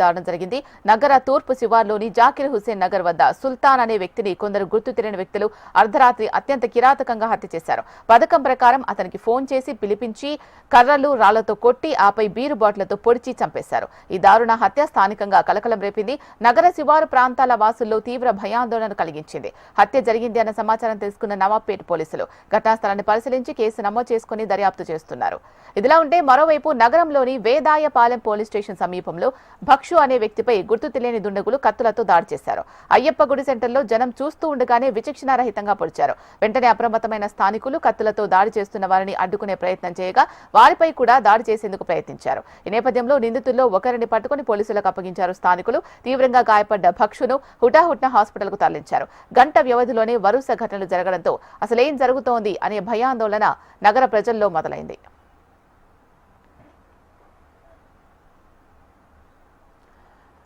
దారుణం జరిగింది. నగర తూర్పు శివార్లోని జాకిర్ హుసేన్ నగర్ వద్ద సుల్తాన్ అనే వ్యక్తిని కొందరు గుర్తు తెలియని వ్యక్తులు అర్ధరాత్రి అత్యంత కిరాతకంగా హత్య చేశారు. పథకం ప్రకారం అతనికి ఫోన్ చేసి పిలిపించి కర్రలు రాళ్లతో కొట్టి ఆపై బీరు బాటిళ్లతో పొడిచి చంపేశారు. ఈ దారుణ హత్య స్థానికంగా కలకలం రేపింది. నగర శివారు ప్రాంతాల వాసుల్లో తీవ్ర భయాందోళన కలిగించింది. హత్య జరిగింది అన్న సమాచారం తెలుసుకున్న నవాబ్పేట పోలీసులు ఘటనా స్థలాన్ని పరిశీలించి కేసు నమోదు చేసుకుని దర్యాప్తు చేస్తున్నారు. ఇదిలా ఉంటే మరోవైపు నగరంలోని వేదాయపాలెం పోలీస్ స్టేషన్ సమీపంలో భక్షు అనే వ్యక్తిపై గుర్తు తెలియని దుండగులు కత్తులతో దాడి చేశారు. అయ్యప్ప గుడి సెంటర్లో జనం చూస్తూ ఉండగానే విచక్షణారహితంగా పొడిచారు. వెంటనే అప్రమత్తమైన స్థానికులు కత్తులతో దాడి చేస్తున్న వారిని అడ్డుకునే ప్రయత్నం చేయగా వారిపై కూడా దాడి చేసేందుకు ప్రయత్నించారు. ఈ నేపథ్యంలో నిందితుల్లో ఒకరిని పట్టుకుని పోలీసులకు అప్పగించారు స్థానికులు. తీవ్రంగా గాయపడ్డ భక్షును హుటాహుటిన హాస్పిటల్కు తరలించారు. గంట వ్యవధిలోనే వరుస ఘటనలు జరగడంతో అసలేం జరుగుతోంది అనే భయాందోళన నగర ప్రజల్లో మొదలైంది.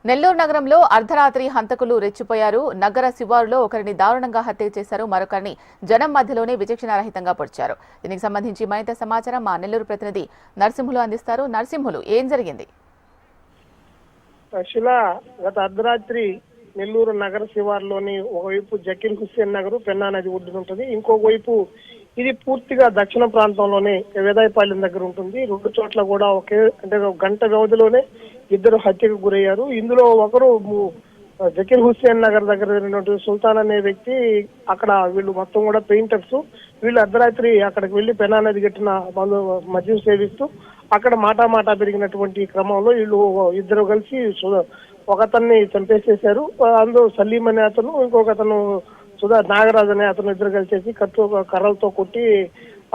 నెల్లూరు నగరంలో అర్ధరాత్రి హంతకులు రెచ్చిపోయారు. నగర శివారులో ఒకరిని దారుణంగా హత్య చేశారు. మరొకరిని జనం మధ్యలోనే విచక్షణారహితంగా పొడిచారు. దీనికి సంబంధించి మరింత సమాచారం మా నెల్లూరు ప్రతినిధి నరసింహులు అందిస్తారు. నరసింహులు, ఏం జరిగింది? గత అర్ధరాత్రి నెల్లూరు నగర శివారులోని ఒకవైపు జకీర్ హుస్సేన్ నగర్ పెన్నా నది ఒడ్డున ఉంటుంది. ఇంకొక వైపు ఇది పూర్తిగా దక్షిణ ప్రాంతంలోనే వేదాయపాలెం దగ్గర ఉంటుంది. రెండు చోట్ల కూడా అంటే గంట వ్యవధిలోనే ఇద్దరు హత్యకు గురయ్యారు. ఇందులో ఒకరు జకీర్ హుస్సేన్ నగర్ దగ్గర సుల్తాన్ అనే వ్యక్తి, అక్కడ వీళ్ళు మొత్తం కూడా పెయింటర్స్. వీళ్ళు అర్ధరాత్రి అక్కడికి వెళ్లి పెన్నా నది గట్టిన మద్యం సేవిస్తూ అక్కడ మాటా పెరిగినటువంటి క్రమంలో వీళ్ళు ఇద్దరు కలిసి ఒకతన్ని చంపేసేశారు. అందులో సలీం అనే అతను, ఇంకొక అతను నాగరాజు అనే అతను ఇద్దరు కలిసేసి కర్రలతో కొట్టి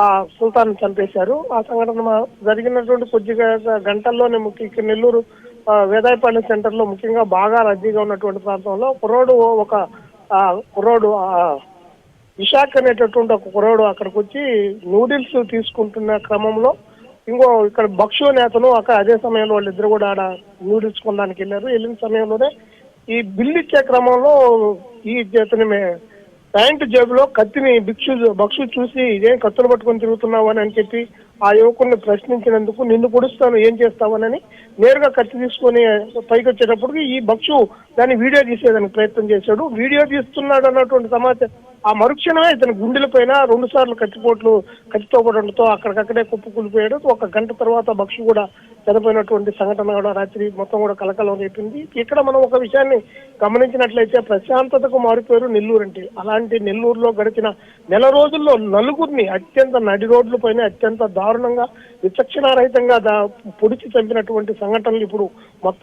ఆ సుల్తాన్ చంపేశారు. ఆ సంఘటన జరిగినటువంటి కొద్దిగా గంటల్లోనే ఇక్కడ నెల్లూరు వేదాయపాలెం సెంటర్ లో ముఖ్యంగా బాగా రద్దీగా ఉన్నటువంటి ప్రాంతంలో కుర్రోడు విశాఖ అనేటటువంటి ఒక కుర్రోడు అక్కడికి వచ్చి నూడిల్స్ తీసుకుంటున్న క్రమంలో ఇక్కడ భక్షు అనే అతను అదే సమయంలో వాళ్ళిద్దరు కూడా ఆడ నూడిల్స్ కొనడానికి వెళ్ళారు. వెళ్ళిన సమయంలోనే ఈ బిల్లు ఇచ్చే క్రమంలో ఈ అతని ప్యాంటు జేబులో కత్తిని భక్షు చూసి ఇదేం కత్తులు పట్టుకొని తిరుగుతున్నావు అని చెప్పి ఆ యువకుడిని ప్రశ్నించినందుకు నిన్ను పొడుస్తాను ఏం చేస్తావనని నేరుగా కత్తి తీసుకొని పైకి వచ్చేటప్పటికి ఈ భక్షు దాన్ని వీడియో తీసేదానికి ప్రయత్నం చేశాడు. వీడియో తీస్తున్నాడు అన్నటువంటి సమాచారం ఆ మరుక్షణమే ఇతని గుండెల పైన 2 సార్లు కత్తితో పడడంతో అక్కడికక్కడే కుప్పకూలిపోయాడు. ఒక గంట తర్వాత భక్షు కూడా చనిపోయినటువంటి సంఘటన కూడా రాత్రి మొత్తం కూడా కలకలం రేపింది. ఇక్కడ మనం ఒక విషయాన్ని గమనించినట్లయితే ప్రశాంతతకు మారిపోయారు నెల్లూరు అంటే. అలాంటి నెల్లూరులో గడిచిన నెల రోజుల్లో నలుగురిని అత్యంత నడి రోడ్ల పైన అత్యంత దారుణంగా విచక్షణారహితంగా పొడిచి చంపినటువంటి సంఘటనలు ఇప్పుడు మొత్తం